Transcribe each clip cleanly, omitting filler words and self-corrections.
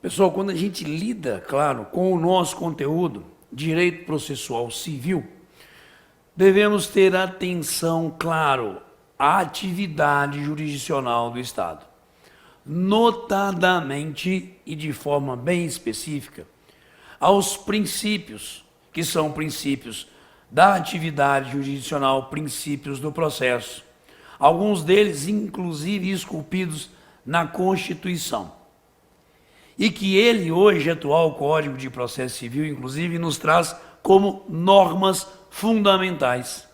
Pessoal, quando a gente lida, claro, com o nosso conteúdo, direito processual civil, devemos ter atenção, claro, à atividade jurisdicional do Estado. Notadamente e de forma bem específica, aos princípios, que são princípios da atividade jurisdicional, princípios do processo, alguns deles inclusive esculpidos na Constituição. E que ele, hoje, atual Código de Processo Civil, inclusive, nos traz como normas fundamentais.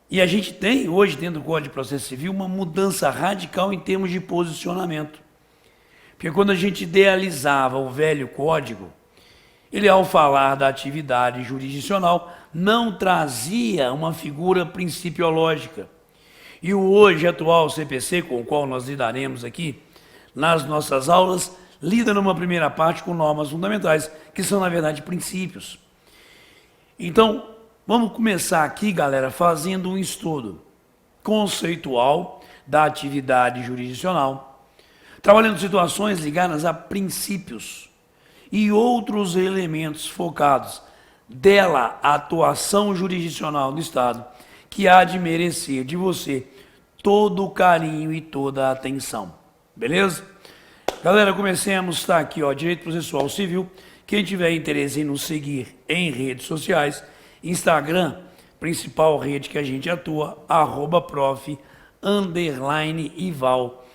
E a gente tem, hoje, dentro do Código de Processo Civil, uma mudança radical em termos de posicionamento. Porque quando a gente idealizava o velho Código, ele, ao falar da atividade jurisdicional, não trazia uma figura principiológica. E o hoje atual CPC, com o qual nós lidaremos aqui, nas nossas aulas, lida numa primeira parte com normas fundamentais, que são, na verdade, princípios. Então, vamos começar aqui, galera, fazendo um estudo conceitual da atividade jurisdicional, trabalhando situações ligadas a princípios e outros elementos focados dela, a atuação jurisdicional do Estado, que há de merecer de você todo o carinho e toda a atenção. Beleza? Galera, comecemos, está aqui, ó, Direito Processual Civil. Quem tiver interesse em nos seguir em redes sociais, Instagram, principal rede que a gente atua, @prof_Ival,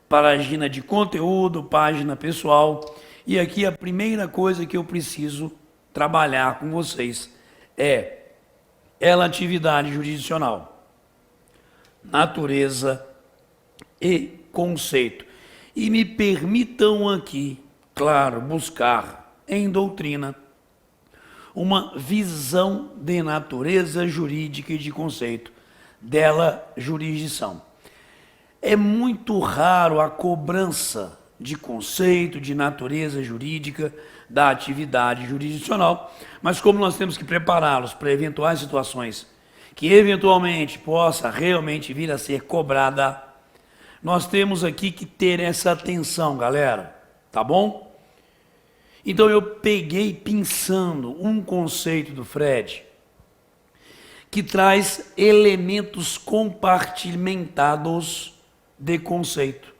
página de conteúdo, página pessoal. E aqui a primeira coisa que eu preciso trabalhar com vocês é ela atividade jurisdicional, natureza e conceito. E me permitam aqui, claro, buscar em doutrina uma visão de natureza jurídica e de conceito dela jurisdição. É muito raro a cobrança de conceito, de natureza jurídica da atividade jurisdicional, mas como nós temos que prepará-los para eventuais situações que eventualmente possa realmente vir a ser cobrada, nós temos aqui que ter essa atenção, galera, tá bom? Então eu peguei pensando um conceito do Fred que traz elementos compartimentados de conceito.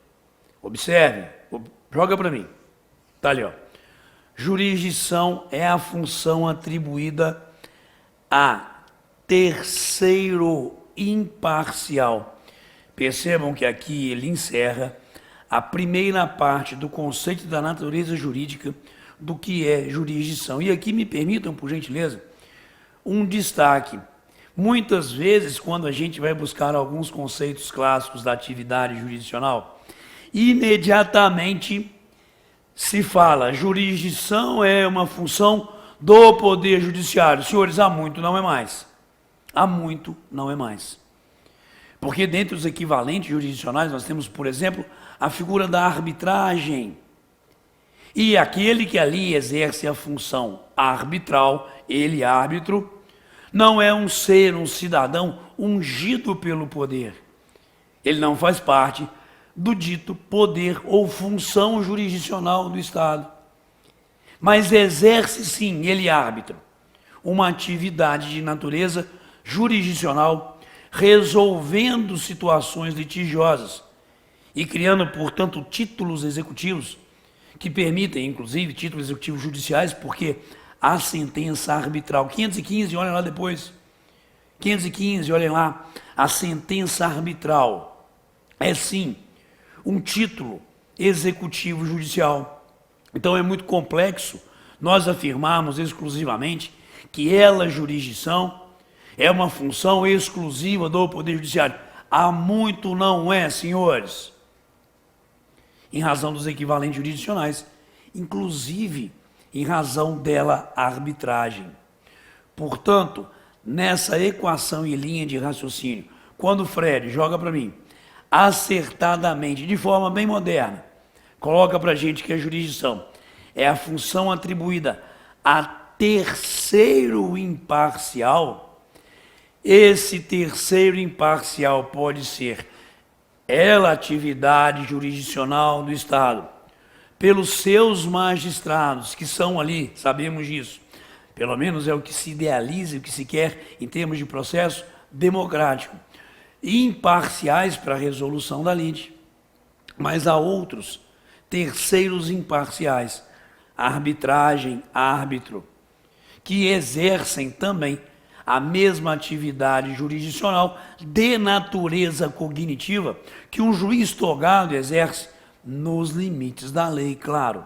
Observe, joga para mim. Tá ali, ó. Jurisdição é a função atribuída a terceiro imparcial. Percebam que aqui ele encerra a primeira parte do conceito da natureza jurídica do que é jurisdição. E aqui me permitam, por gentileza, um destaque. Muitas vezes, quando a gente vai buscar alguns conceitos clássicos da atividade jurisdicional, imediatamente se fala, jurisdição é uma função do Poder Judiciário. Senhores, há muito não é mais. Há muito não é mais. Porque dentre os equivalentes jurisdicionais nós temos, por exemplo, a figura da arbitragem. E aquele que ali exerce a função arbitral, ele árbitro, não é um ser, um cidadão ungido pelo poder. Ele não faz parte do dito poder ou função jurisdicional do Estado. Mas exerce sim, ele árbitro, uma atividade de natureza jurisdicional, resolvendo situações litigiosas e criando, portanto, títulos executivos que permitem, inclusive, títulos executivos judiciais, porque a sentença arbitral, 515, olhem lá depois, 515, olhem lá, a sentença arbitral é sim um título executivo judicial. Então é muito complexo nós afirmarmos exclusivamente que ela, jurisdição, é uma função exclusiva do Poder Judiciário. Há muito não é, senhores. Em razão dos equivalentes jurisdicionais, inclusive em razão dela arbitragem. Portanto, nessa equação e linha de raciocínio, quando o Fred joga para mim, acertadamente, de forma bem moderna, coloca para a gente que a jurisdição é a função atribuída a terceiro imparcial. Esse terceiro imparcial pode ser ela atividade jurisdicional do Estado, pelos seus magistrados, que são ali, sabemos disso, pelo menos é o que se idealiza, o que se quer em termos de processo democrático, imparciais para a resolução da lide, mas há outros terceiros imparciais, arbitragem, árbitro, que exercem também a mesma atividade jurisdicional de natureza cognitiva que um juiz togado exerce nos limites da lei, claro.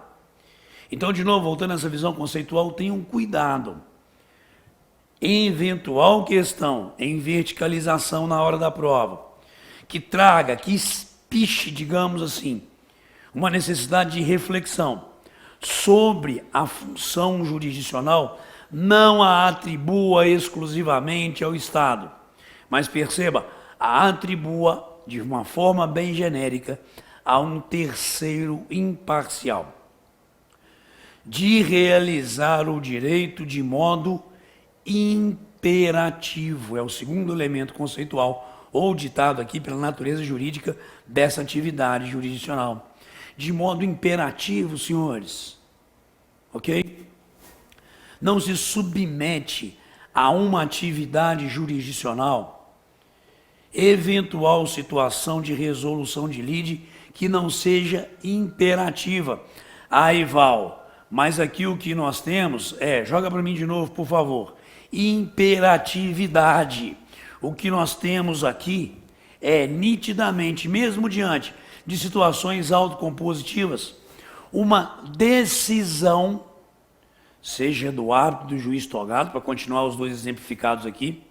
Então, de novo, voltando a essa visão conceitual, tenham cuidado. Eventual questão em verticalização na hora da prova, que traga, que espiche, digamos assim, uma necessidade de reflexão sobre a função jurisdicional, não a atribua exclusivamente ao Estado, mas perceba, a atribua de uma forma bem genérica a um terceiro imparcial, de realizar o direito de modo imperativo, é o segundo elemento conceitual, ou ditado aqui pela natureza jurídica dessa atividade jurisdicional. De modo imperativo, senhores, ok? Não se submete a uma atividade jurisdicional eventual situação de resolução de lide que não seja imperativa. Aí, Val, mas aqui o que nós temos joga para mim de novo, por favor, imperatividade. O que nós temos aqui é nitidamente, mesmo diante de situações autocompositivas, uma decisão, seja do árbitro, do juiz togado, para continuar os dois exemplificados aqui,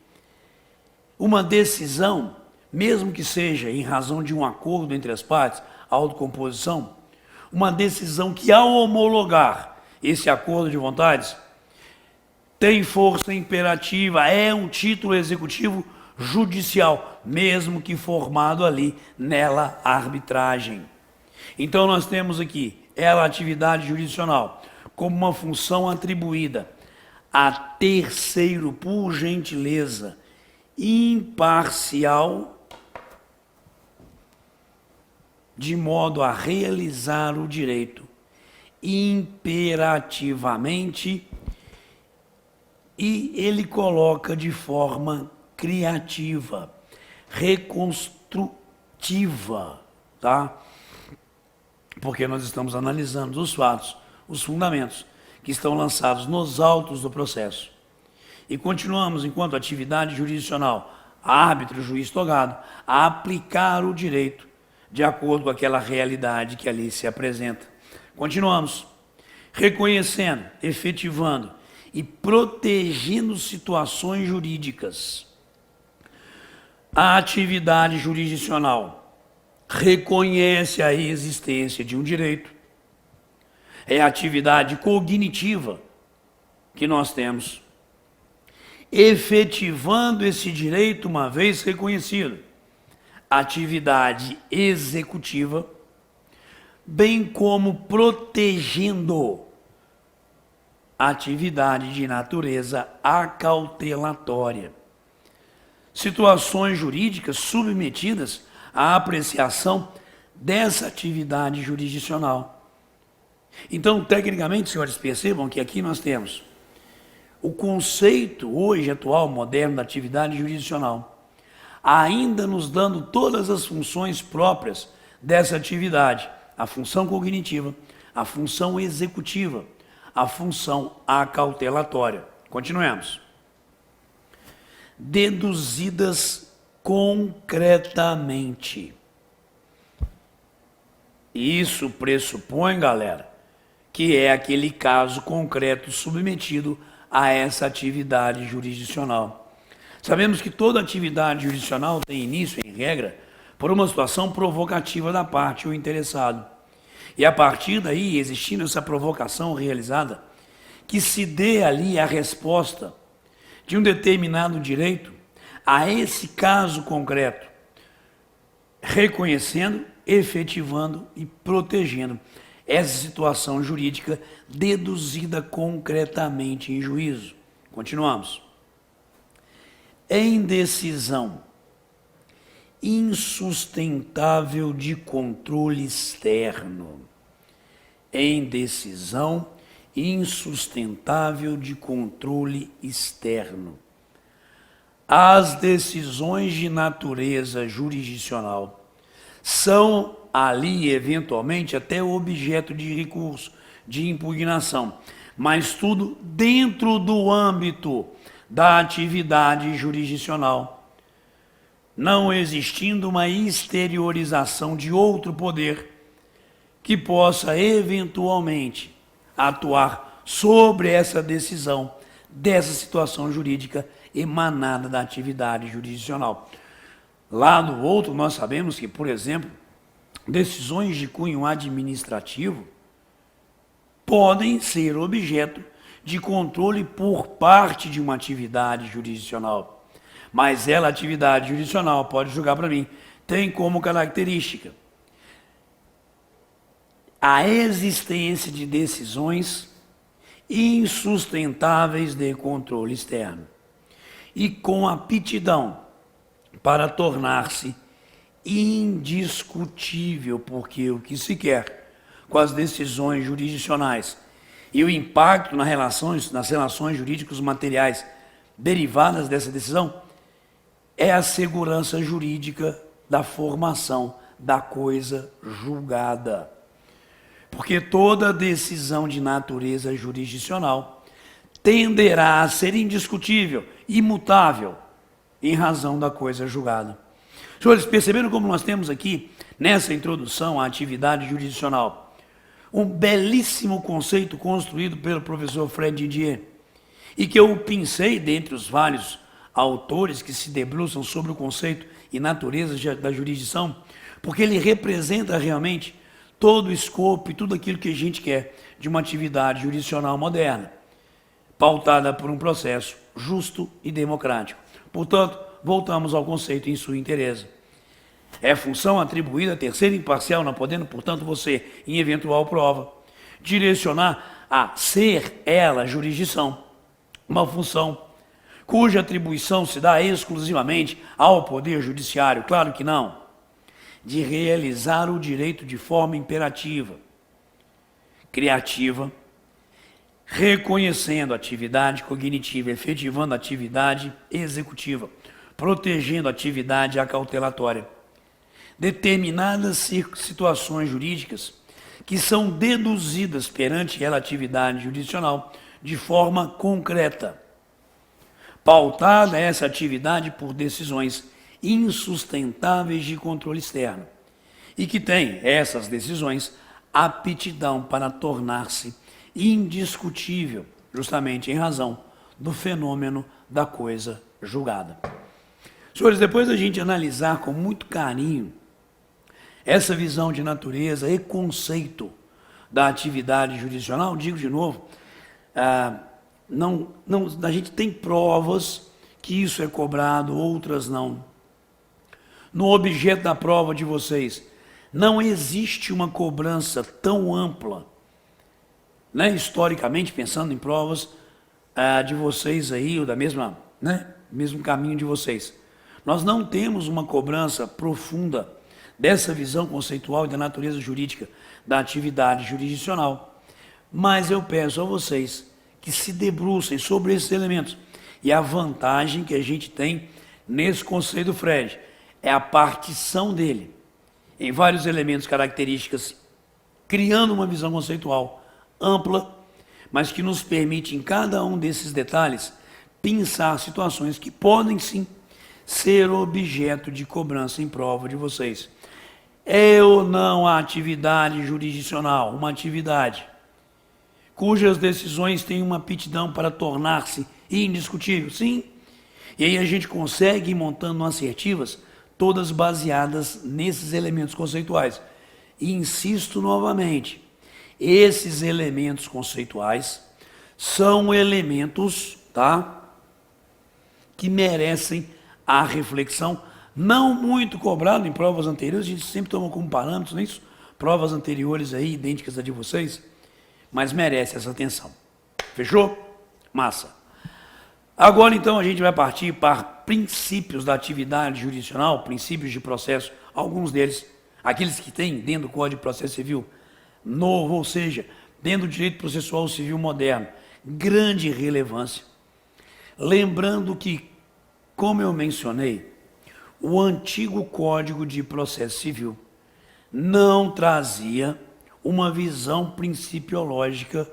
uma decisão, mesmo que seja em razão de um acordo entre as partes, autocomposição, uma decisão que, ao homologar esse acordo de vontades, tem força imperativa, é um título executivo judicial, mesmo que formado ali nela arbitragem. Então nós temos aqui ela atividade jurisdicional como uma função atribuída a terceiro, por gentileza, imparcial, de modo a realizar o direito imperativamente, e ele coloca de forma criativa, reconstrutiva, tá? Porque nós estamos analisando os fatos, os fundamentos que estão lançados nos autos do processo. E continuamos, enquanto atividade jurisdicional, árbitro, juiz togado, a aplicar o direito de acordo com aquela realidade que ali se apresenta. Continuamos, reconhecendo, efetivando e protegendo situações jurídicas. A atividade jurisdicional reconhece a existência de um direito. É a atividade cognitiva que nós temos, efetivando esse direito uma vez reconhecido. Atividade executiva, bem como protegendo a atividade de natureza acautelatória. Situações jurídicas submetidas à apreciação dessa atividade jurisdicional. Então, tecnicamente, senhores, percebam que aqui nós temos o conceito hoje atual, moderno, da atividade jurisdicional, ainda nos dando todas as funções próprias dessa atividade, a função cognitiva, a função executiva, a função acautelatória. Continuemos. Deduzidas concretamente. Isso pressupõe, galera, que é aquele caso concreto submetido a essa atividade jurisdicional. Sabemos que toda atividade jurisdicional tem início, em regra, por uma situação provocativa da parte ou interessado. E a partir daí, existindo essa provocação realizada, que se dê ali a resposta de um determinado direito a esse caso concreto, reconhecendo, efetivando e protegendo essa situação jurídica deduzida concretamente em juízo. Continuamos. Em decisão insustentável de controle externo. em decisão insustentável de controle externo. As decisões de natureza jurisdicional são ali, eventualmente, até objeto de recurso, de impugnação, mas tudo dentro do âmbito da atividade jurisdicional, não existindo uma exteriorização de outro poder que possa, eventualmente, atuar sobre essa decisão, dessa situação jurídica emanada da atividade jurisdicional. Lá no outro, nós sabemos que, por exemplo, decisões de cunho administrativo podem ser objeto de controle por parte de uma atividade jurisdicional. Mas ela, atividade jurisdicional, pode julgar para mim, tem como característica a existência de decisões insustentáveis de controle externo e com aptidão para tornar-se indiscutível, porque o que se quer com as decisões jurisdicionais e o impacto nas relações jurídicos materiais derivadas dessa decisão é a segurança jurídica da formação da coisa julgada. Porque toda decisão de natureza jurisdicional tenderá a ser indiscutível, imutável, em razão da coisa julgada. Senhores, perceberam como nós temos aqui, nessa introdução à atividade jurisdicional, um belíssimo conceito construído pelo professor Fred Didier, e que eu pensei dentre os vários autores que se debruçam sobre o conceito e natureza da jurisdição, porque ele representa realmente todo o escopo e tudo aquilo que a gente quer de uma atividade jurisdicional moderna, pautada por um processo justo e democrático. Portanto, voltamos ao conceito em sua inteireza. É função atribuída a terceiro imparcial, não podendo, portanto, você, em eventual prova, direcionar a ser ela jurisdição, uma função cuja atribuição se dá exclusivamente ao Poder Judiciário, claro que não, de realizar o direito de forma imperativa, criativa, reconhecendo a atividade cognitiva, efetivando a atividade executiva, protegendo a atividade acautelatória. Determinadas situações jurídicas que são deduzidas perante ela atividade jurisdicional de forma concreta, pautada essa atividade por decisões insustentáveis de controle externo e que tem essas decisões aptidão para tornar-se indiscutível, justamente em razão do fenômeno da coisa julgada. Senhores, depois da gente analisar com muito carinho essa visão de natureza e conceito da atividade jurisdicional, digo de novo, a gente tem provas que isso é cobrado, outras não. No objeto da prova de vocês, não existe uma cobrança tão ampla, né, historicamente, pensando em provas de vocês aí, ou da mesma, né, mesmo caminho de vocês. Nós não temos uma cobrança profunda dessa visão conceitual e da natureza jurídica da atividade jurisdicional. Mas eu peço a vocês que se debrucem sobre esses elementos. E a vantagem que a gente tem nesse conceito do Fred é a partição dele em vários elementos, características, criando uma visão conceitual ampla, mas que nos permite, em cada um desses detalhes, pensar situações que podem, sim, ser objeto de cobrança em prova de vocês. É ou não a atividade jurisdicional uma atividade cujas decisões têm uma aptidão para tornar-se indiscutível? Sim. E aí a gente consegue ir montando assertivas, todas baseadas nesses elementos conceituais. E insisto novamente, esses elementos conceituais são elementos, tá, que merecem a reflexão, não muito cobrado em provas anteriores, a gente sempre toma como parâmetros, não é isso? Provas anteriores aí, idênticas a de vocês, mas merece essa atenção. Fechou? Massa. Agora, então, a gente vai partir para princípios da atividade jurisdicional, princípios de processo, alguns deles, aqueles que tem dentro do Código de Processo Civil, novo, ou seja, dentro do direito processual civil moderno, grande relevância. Lembrando que, como eu mencionei, o antigo Código de Processo Civil não trazia uma visão principiológica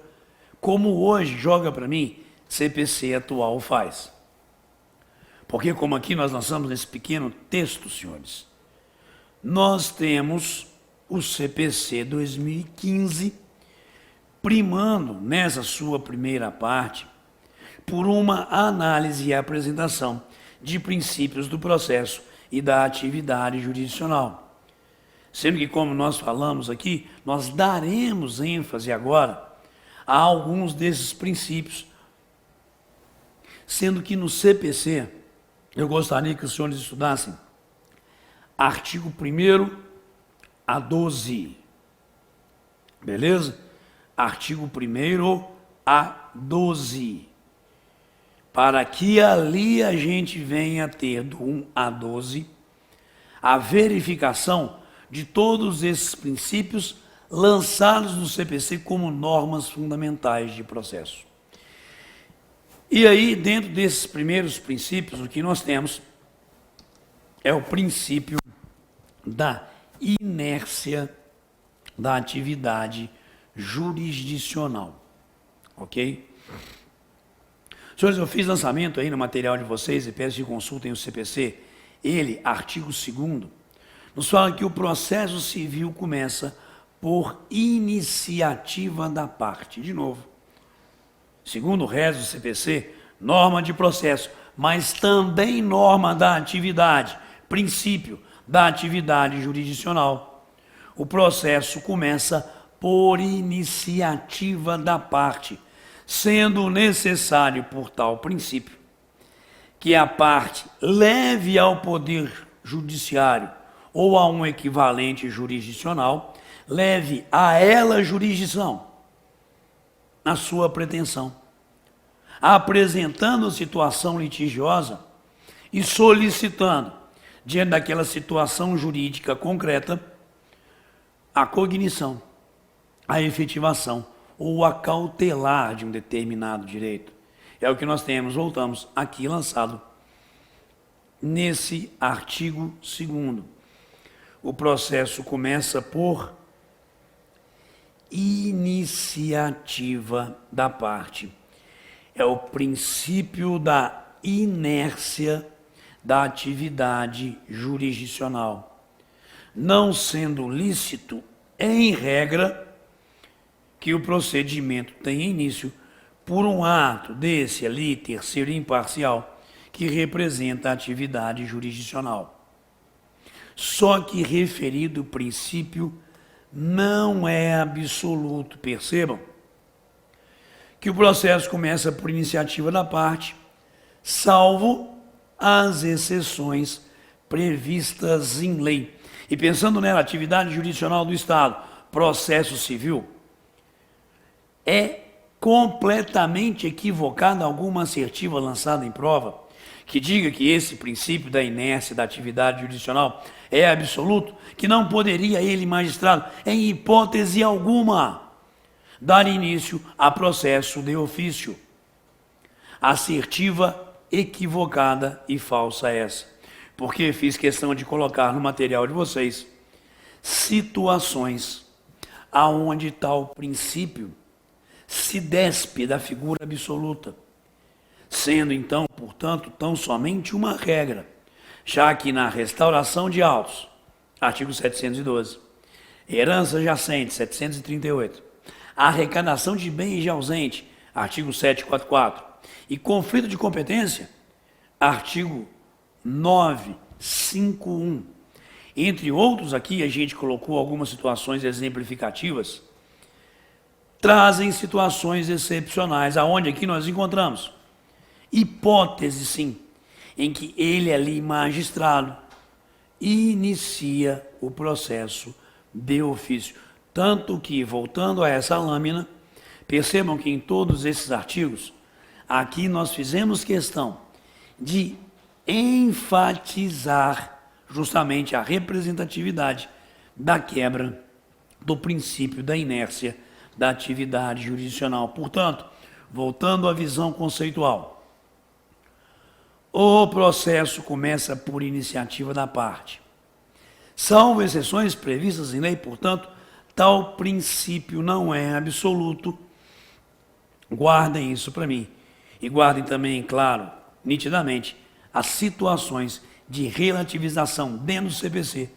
como hoje joga para mim CPC atual faz. Porque como aqui nós lançamos nesse pequeno texto, senhores, nós temos o CPC 2015 primando nessa sua primeira parte por uma análise e apresentação de princípios do processo e da atividade jurisdicional. Sendo que, como nós falamos aqui, nós daremos ênfase agora a alguns desses princípios, sendo que no CPC, eu gostaria que os senhores estudassem artigo 1º a 12, beleza? Artigo 1º a 12, para que ali a gente venha ter do 1 a 12 a verificação de todos esses princípios lançados no CPC como normas fundamentais de processo. E aí, dentro desses primeiros princípios, o que nós temos é o princípio da inércia da atividade jurisdicional, ok? Senhores, eu fiz lançamento aí no material de vocês e peço que consultem o CPC. Ele, artigo 2º, nos fala que o processo civil começa por iniciativa da parte. De novo, segundo o resto do CPC, norma de processo, mas também norma da atividade, princípio da atividade jurisdicional. O processo começa por iniciativa da parte, sendo necessário, por tal princípio, que a parte leve ao Poder Judiciário ou a um equivalente jurisdicional, leve a ela a jurisdição, na sua pretensão, apresentando a situação litigiosa e solicitando, diante daquela situação jurídica concreta, a cognição, a efetivação ou a cautelar de um determinado direito. É o que nós temos, voltamos, aqui lançado nesse artigo 2º. O processo começa por iniciativa da parte. É o princípio da inércia da atividade jurisdicional, não sendo lícito, em regra, que o procedimento tenha início por um ato desse ali, terceiro e imparcial, que representa a atividade jurisdicional. Só que referido princípio não é absoluto. Percebam que o processo começa por iniciativa da parte, salvo as exceções previstas em lei. E pensando nela, atividade jurisdicional do Estado, processo civil, é completamente equivocada alguma assertiva lançada em prova que diga que esse princípio da inércia da atividade jurisdicional é absoluto, que não poderia ele, magistrado, em hipótese alguma, dar início a processo de ofício. Assertiva equivocada e falsa essa, porque fiz questão de colocar no material de vocês situações aonde tal princípio se despe da figura absoluta, sendo então, portanto, tão somente uma regra, já que na restauração de autos, artigo 712, herança jacente, 738, arrecadação de bens de ausente, artigo 744, e conflito de competência, artigo 951. Entre outros, aqui a gente colocou algumas situações exemplificativas, trazem situações excepcionais, aonde aqui nós encontramos hipótese, sim, em que ele ali, magistrado, inicia o processo de ofício. Tanto que, voltando a essa lâmina, percebam que em todos esses artigos, aqui nós fizemos questão de enfatizar justamente a representatividade da quebra do princípio da inércia da atividade jurisdicional. Portanto, voltando à visão conceitual, o processo começa por iniciativa da parte. Salvo exceções previstas em lei, portanto, tal princípio não é absoluto. Guardem isso para mim. E guardem também, claro, nitidamente, as situações de relativização dentro do CPC,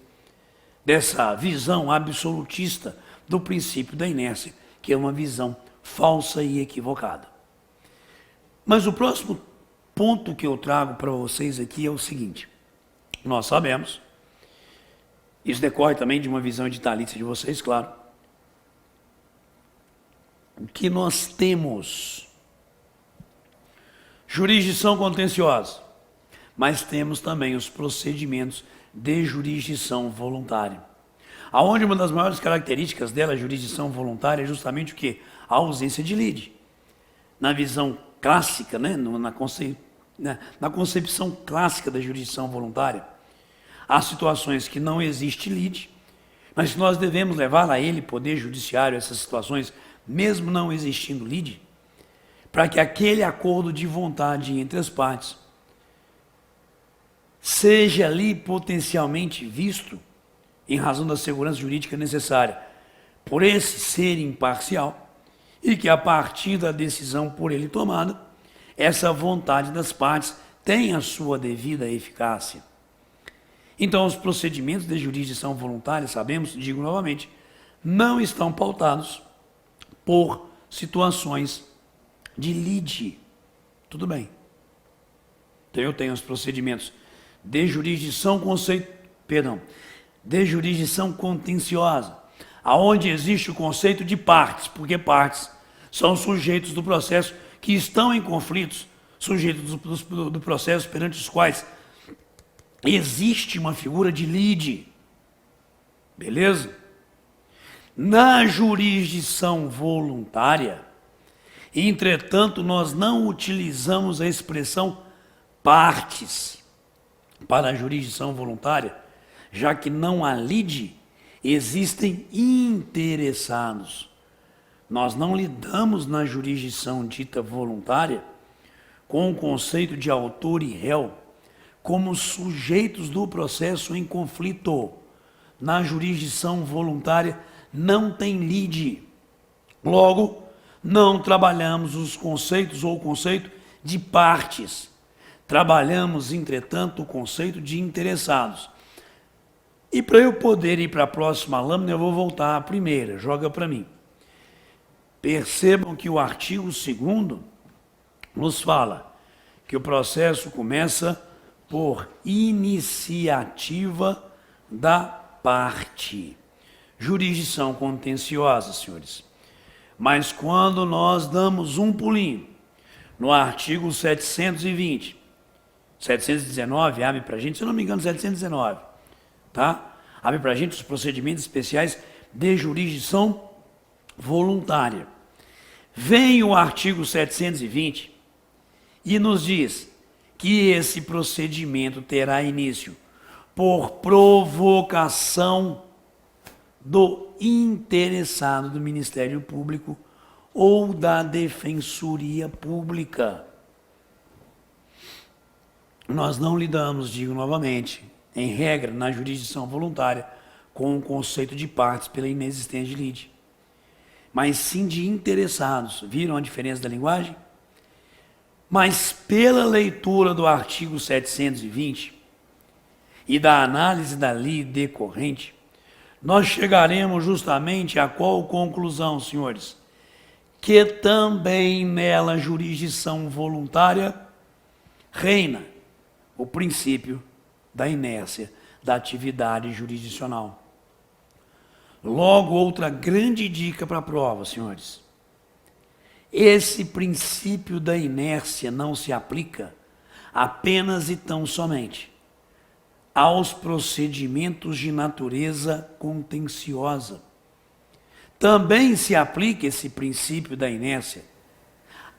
dessa visão absolutista do princípio da inércia, que é uma visão falsa e equivocada. Mas o próximo ponto que eu trago para vocês aqui é o seguinte: nós sabemos, isso decorre também de uma visão editalícia de vocês, claro, que nós temos jurisdição contenciosa, mas temos também os procedimentos de jurisdição voluntária, aonde uma das maiores características dela, a jurisdição voluntária, é justamente o quê? A ausência de lide. Na visão clássica, né? na concepção clássica da jurisdição voluntária, há situações que não existe lide, mas nós devemos levar a ele, poder judiciário, essas situações, mesmo não existindo lide, para que aquele acordo de vontade entre as partes seja ali potencialmente visto, em razão da segurança jurídica necessária, por esse ser imparcial, e que a partir da decisão por ele tomada, essa vontade das partes tenha a sua devida eficácia. Então, os procedimentos de jurisdição voluntária, sabemos, digo novamente, não estão pautados por situações de lide. Tudo bem. Então, eu tenho os procedimentos de jurisdição de jurisdição contenciosa, aonde existe o conceito de partes, porque partes são sujeitos do processo que estão em conflitos, sujeitos do processo perante os quais existe uma figura de lide. Beleza? Na jurisdição voluntária, entretanto, nós não utilizamos a expressão partes para a jurisdição voluntária, já que não há lide, existem interessados. Nós não lidamos na jurisdição dita voluntária com o conceito de autor e réu como sujeitos do processo em conflito. Na jurisdição voluntária não tem lide. Logo, não trabalhamos os conceitos ou o conceito de partes. Trabalhamos, entretanto, o conceito de interessados. E para eu poder ir para a próxima lâmina, eu vou voltar à primeira. Joga para mim. Percebam que o artigo 2º nos fala que o processo começa por iniciativa da parte. Jurisdição contenciosa, senhores. Mas quando nós damos um pulinho no artigo 719, abre para a gente, se eu não me engano, 719, tá? Abre para a gente os procedimentos especiais de jurisdição voluntária. Vem o artigo 720 e nos diz que esse procedimento terá início por provocação do interessado do Ministério Público ou da Defensoria Pública. Nós não lidamos, digo novamente, em regra, na jurisdição voluntária, com o conceito de partes pela inexistência de lide, mas sim de interessados. Viram a diferença da linguagem? Mas pela leitura do artigo 720 e da análise da lei decorrente, nós chegaremos justamente a qual conclusão, senhores? Que também nela jurisdição voluntária reina o princípio da inércia da atividade jurisdicional. Logo, outra grande dica para a prova, senhores. Esse princípio da inércia não se aplica apenas e tão somente aos procedimentos de natureza contenciosa. Também se aplica esse princípio da inércia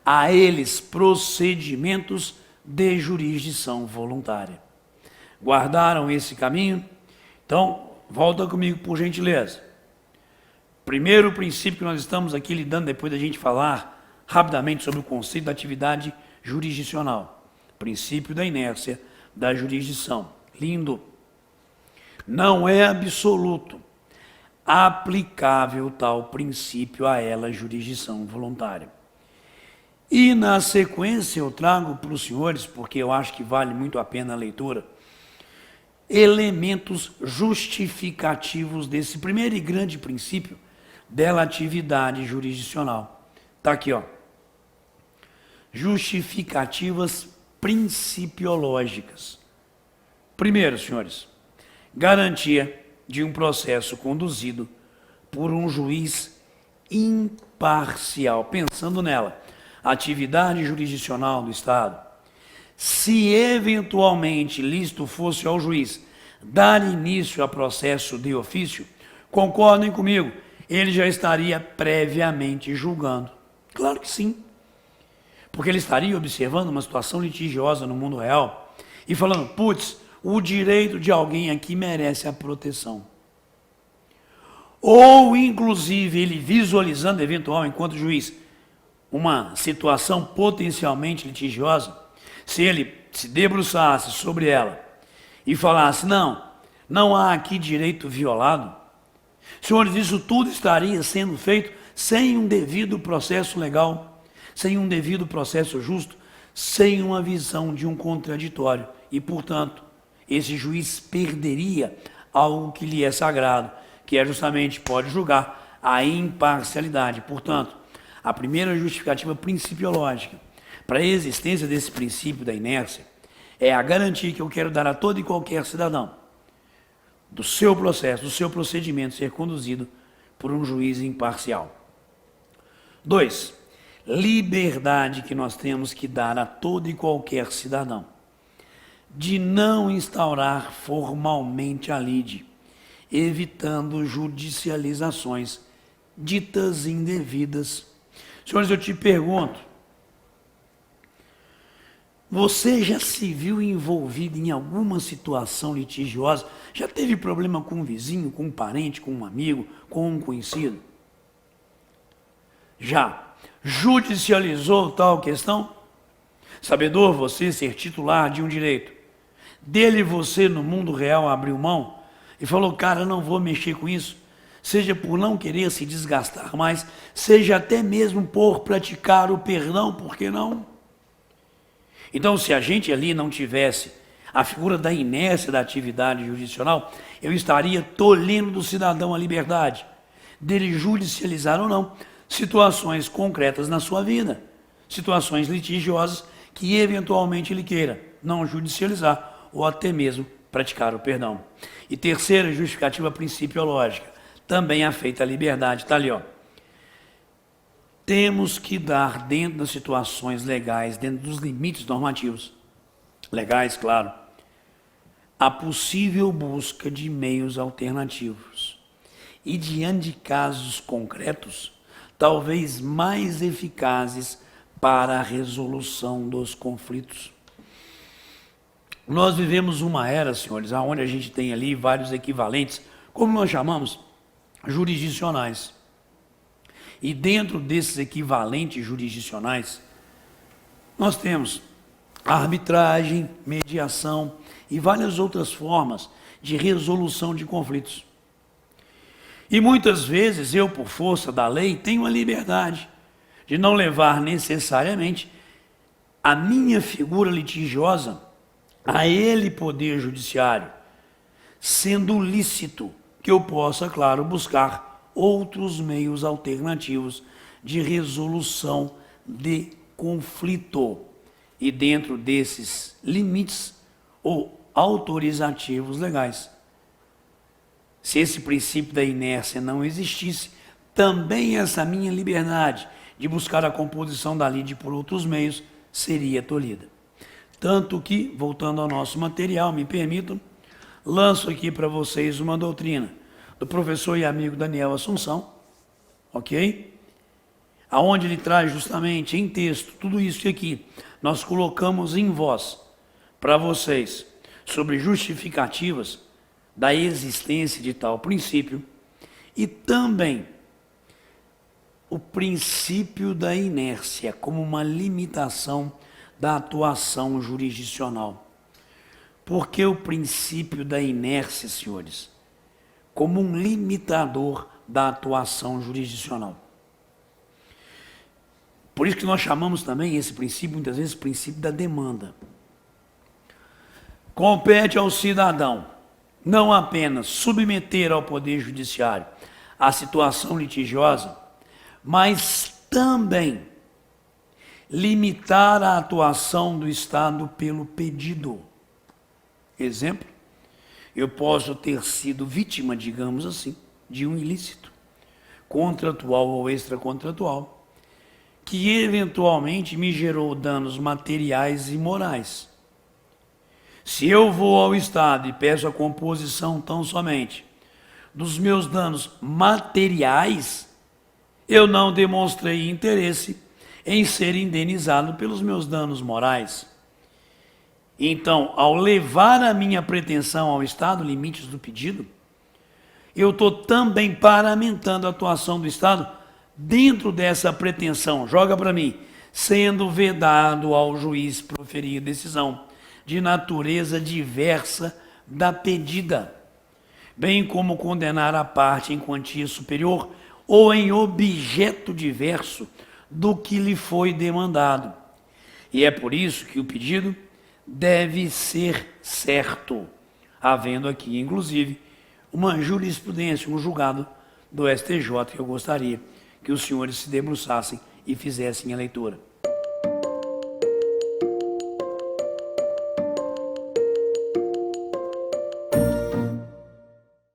a eles procedimentos de jurisdição voluntária. Guardaram esse caminho? Então, volta comigo por gentileza. Primeiro princípio que nós estamos aqui lidando, depois da gente falar rapidamente sobre o conceito da atividade jurisdicional. Princípio da inércia da jurisdição. Lindo. Não é absoluto aplicável tal princípio a ela, jurisdição voluntária. E na sequência eu trago para os senhores, porque eu acho que vale muito a pena a leitura, elementos justificativos desse primeiro e grande princípio dela atividade jurisdicional. Está aqui, ó. Justificativas principiológicas. Primeiro, senhores, garantia de um processo conduzido por um juiz imparcial. Pensando nela, atividade jurisdicional do Estado, se eventualmente lícito fosse ao juiz dar início a processo de ofício, concordem comigo, ele já estaria previamente julgando. Claro que sim. Porque ele estaria observando uma situação litigiosa no mundo real e falando, putz, o direito de alguém aqui merece a proteção. Ou, inclusive, ele visualizando eventual, enquanto juiz, uma situação potencialmente litigiosa, se ele se debruçasse sobre ela e falasse, não há aqui direito violado, senhores, isso tudo estaria sendo feito sem um devido processo legal, sem um devido processo justo, sem uma visão de um contraditório. E, portanto, esse juiz perderia algo que lhe é sagrado, que é justamente, pode julgar, a imparcialidade. Portanto, a primeira justificativa principiológica para a existência desse princípio da inércia é a garantia que eu quero dar a todo e qualquer cidadão do seu processo, do seu procedimento ser conduzido por um juiz imparcial. 2. Liberdade que nós temos que dar a todo e qualquer cidadão de não instaurar formalmente a lide, evitando judicializações ditas indevidas. Senhores, eu te pergunto, você já se viu envolvido em alguma situação litigiosa? Já teve problema com um vizinho, com um parente, com um amigo, com um conhecido? Já judicializou tal questão? Sabedor você ser titular de um direito, dele você no mundo real abriu mão e falou, cara, não vou mexer com isso, seja por não querer se desgastar mais, seja até mesmo por praticar o perdão, por que não? Então, se a gente ali não tivesse a figura da inércia da atividade jurisdicional, eu estaria tolhendo do cidadão a liberdade dele judicializar ou não situações concretas na sua vida, situações litigiosas que eventualmente ele queira não judicializar ou até mesmo praticar o perdão. E terceira justificativa principiológica, também afeita a liberdade, está ali, ó. Temos que dar dentro das situações legais, dentro dos limites normativos, legais, claro, a possível busca de meios alternativos. E diante de casos concretos, talvez mais eficazes para a resolução dos conflitos. Nós vivemos uma era, senhores, onde a gente tem ali vários equivalentes, como nós chamamos, jurisdicionais. E dentro desses equivalentes jurisdicionais, nós temos a arbitragem, mediação e várias outras formas de resolução de conflitos. E muitas vezes eu, por força da lei, tenho a liberdade de não levar necessariamente a minha figura litigiosa a ele poder judiciário, sendo lícito que eu possa, claro, buscar outros meios alternativos de resolução de conflito. E dentro desses limites ou autorizativos legais. Se esse princípio da inércia não existisse, também essa minha liberdade de buscar a composição da lide por outros meios seria tolhida. Tanto que, voltando ao nosso material, me permitam, lanço aqui para vocês uma doutrina do professor e amigo Daniel Assunção, ok? Aonde ele traz justamente em texto tudo isso que aqui nós colocamos em voz para vocês sobre justificativas da existência de tal princípio e também o princípio da inércia como uma limitação da atuação jurisdicional. Por que o princípio da inércia, senhores? Como um limitador da atuação jurisdicional. Por isso que nós chamamos também esse princípio, muitas vezes, princípio da demanda. Compete ao cidadão não apenas submeter ao Poder Judiciário a situação litigiosa, mas também limitar a atuação do Estado pelo pedido. Exemplo, eu posso ter sido vítima, digamos assim, de um ilícito, contratual ou extracontratual, que eventualmente me gerou danos materiais e morais. Se eu vou ao Estado e peço a composição tão somente dos meus danos materiais, eu não demonstrei interesse em ser indenizado pelos meus danos morais. Então, ao levar a minha pretensão ao Estado, limites do pedido, eu estou também paramentando a atuação do Estado dentro dessa pretensão, joga para mim, sendo vedado ao juiz proferir decisão de natureza diversa da pedida, bem como condenar a parte em quantia superior ou em objeto diverso do que lhe foi demandado. E é por isso que o pedido deve ser certo, havendo aqui, inclusive, uma jurisprudência, um julgado do STJ que eu gostaria que os senhores se debruçassem e fizessem a leitura.